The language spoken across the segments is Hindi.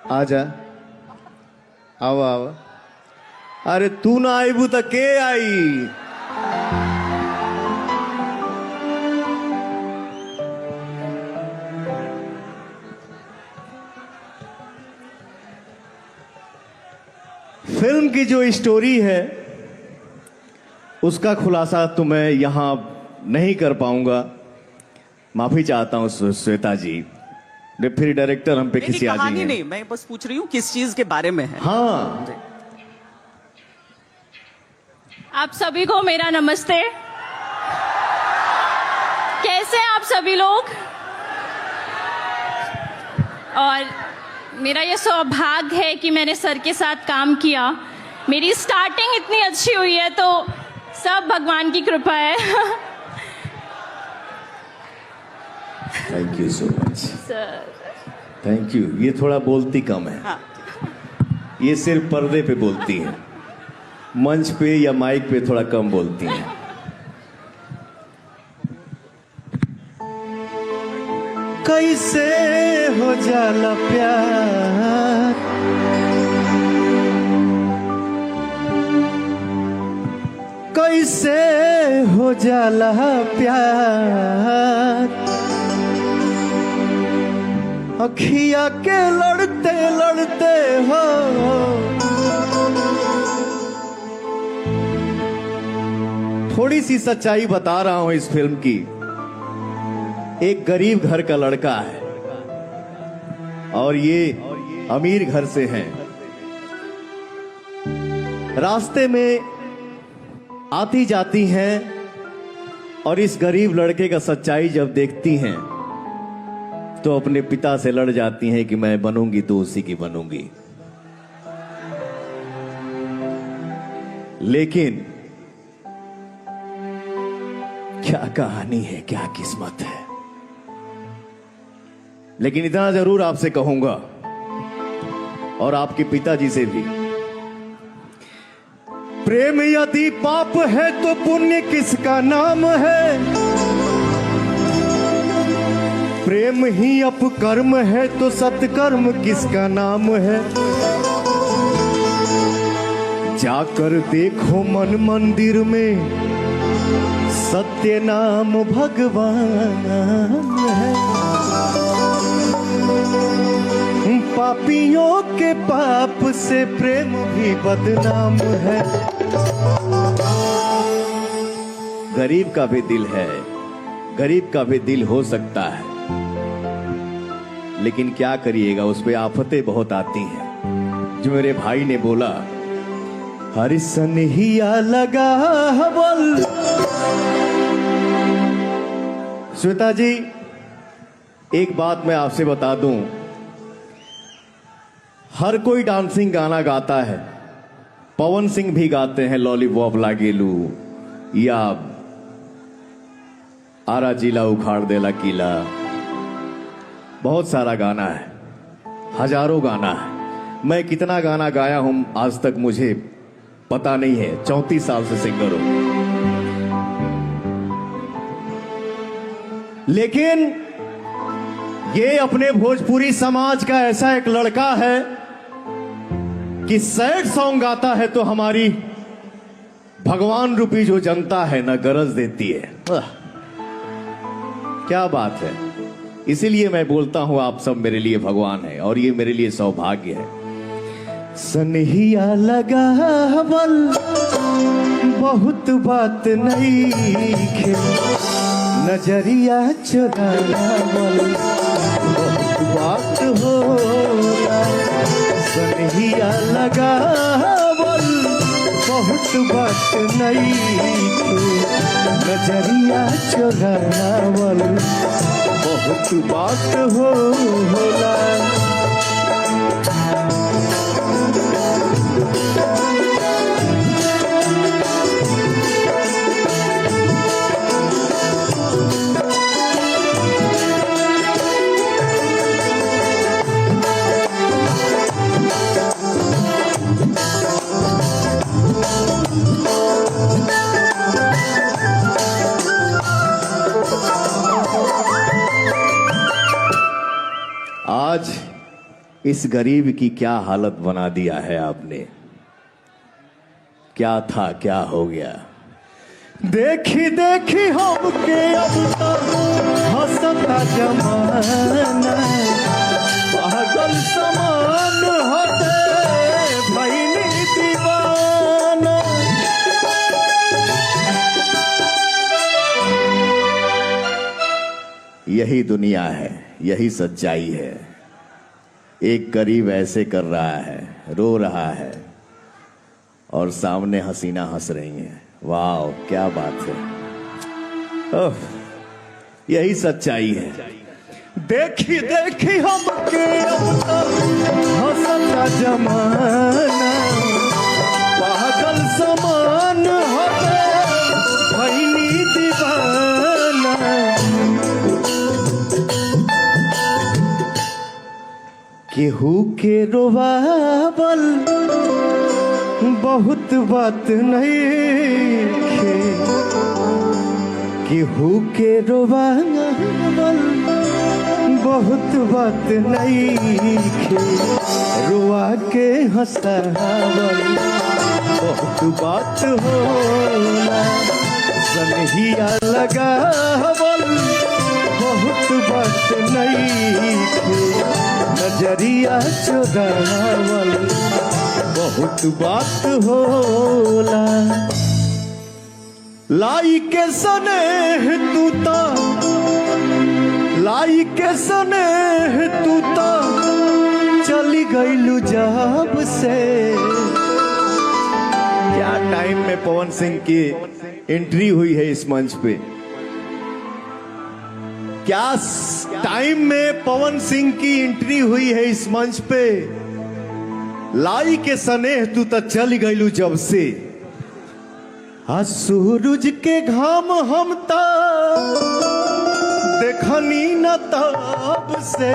आजा आओ आओ। अरे तू ना आईबू तो के आई। फिल्म की जो स्टोरी है उसका खुलासा तो मैं यहां नहीं कर पाऊंगा, माफी चाहता हूं श्वेता जी। फिर डायरेक्टर हम पे किसी आ जाएंगे। नहीं, मैं बस पूछ रही हूँ किस चीज के बारे में है। हाँ, आप सभी को मेरा नमस्ते। कैसे हैं आप सभी लोग? और मेरा ये सौभाग्य है कि मैंने सर के साथ काम किया। मेरी स्टार्टिंग इतनी अच्छी हुई है तो सब भगवान की कृपा है। Thank you so much sir. Thank you. ये थोड़ा बोलती कम है। हाँ। ये सिर्फ पर्दे पे बोलती है, मंच पे या माइक पे थोड़ा कम बोलती है। कैसे हो जाला प्यार, कैसे हो जाला प्यार, अखिया के लड़ते लड़ते हो। थोड़ी सी सच्चाई बता रहा हूं इस फिल्म की। एक गरीब घर का लड़का है और ये अमीर घर से हैं। रास्ते में आती जाती हैं और इस गरीब लड़के का सच्चाई जब देखती हैं तो अपने पिता से लड़ जाती हैं कि मैं बनूंगी तो उसी की बनूंगी। लेकिन क्या कहानी है, क्या किस्मत है। लेकिन इतना जरूर आपसे कहूंगा और आपके पिताजी से भी, प्रेम यदि पाप है तो पुण्य किसका नाम है। प्रेम ही अपकर्म है तो सत्कर्म किसका नाम है। जाकर देखो मन मंदिर में सत्य नाम भगवान है। पापियों के पाप से प्रेम भी बदनाम है। गरीब का भी दिल है, गरीब का भी दिल हो सकता है, लेकिन क्या करिएगा, उस पे आफतें बहुत आती हैं। जो मेरे भाई ने बोला, हर सनहिया लगा हवल। श्वेता जी, एक बात मैं आपसे बता दूं, हर कोई डांसिंग गाना गाता है। पवन सिंह भी गाते हैं लॉलीपॉप लागेलू, या आरा जिला उखाड़ देला किला। बहुत सारा गाना है, हजारों गाना है। मैं कितना गाना गाया हूं आज तक मुझे पता नहीं है। 34 साल से सिंगर हूं। लेकिन ये अपने भोजपुरी समाज का ऐसा एक लड़का है कि सैड सॉन्ग गाता है तो हमारी भगवान रूपी जो जनता है ना गरज देती है। क्या बात है। इसीलिए मैं बोलता हूं आप सब मेरे लिए भगवान है और ये मेरे लिए सौभाग्य है। सनहिया लगा हवल बहुत बात नहीं खे, नजरिया चुरावल बहुत बात होला। सनहिया लगा हवल बहुत बात नहीं खे, नजरिया चुरावल बहुत बात होला। आज इस गरीब की क्या हालत बना दिया है आपने। क्या था क्या हो गया। देखी देखी हमके अब तक हंसता जमाना, पागल समान होते भईनी दीवाना। यही दुनिया है, यही सच्चाई है। एक गरीब ऐसे कर रहा है, रो रहा है, और सामने हसीना हंस रही है। वाह क्या बात है। ओह, यही सच्चाई है। देखी देखी हमके अब तक हंसता जमाना, पागल समान होते भईनी दीवाना। केहू के रोवावल बहुत बात नहीं खे, केहू के रोवावल बहुत बात नहीं खे, रोआ के हंसावल बहुत बात होला। सनहिया लगावल बहुत बात नहीं खे, नजरिया चुरावल बहुत बात होला। लाई के स्नेह तूता, लाई के स्नेह तूता चली गईलू जब से। क्या टाइम में पवन सिंह की एंट्री हुई है इस मंच पे। क्या टाइम में पवन सिंह की एंट्री हुई है इस मंच पे। लाई के स्नेह तू तो चल गईलू जब से। आज सूरज के घाम हम ता देखनी न तब से।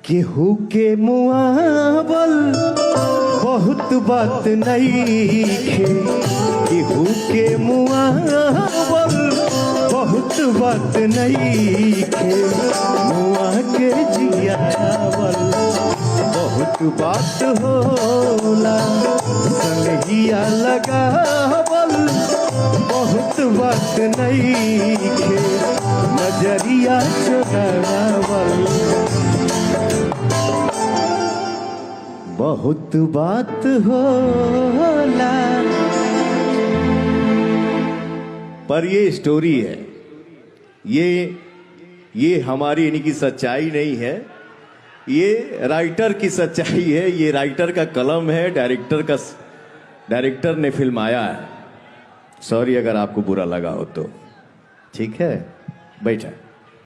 केहू के मुआवल बहुत बात नहीं खे, केहू के मुआवल बहुत बात नहीं खे, मुआ के जियावल बहुत बात होला। संगिया लगावल बहुत बात नहीं खे, नजरिया चुरावल बहुत बात होला। पर ये स्टोरी है, ये हमारी यानी कि सच्चाई नहीं है, ये राइटर की सच्चाई है। ये राइटर का कलम है, डायरेक्टर ने फिल्माया है। सॉरी अगर आपको बुरा लगा हो तो। ठीक है, बैठा।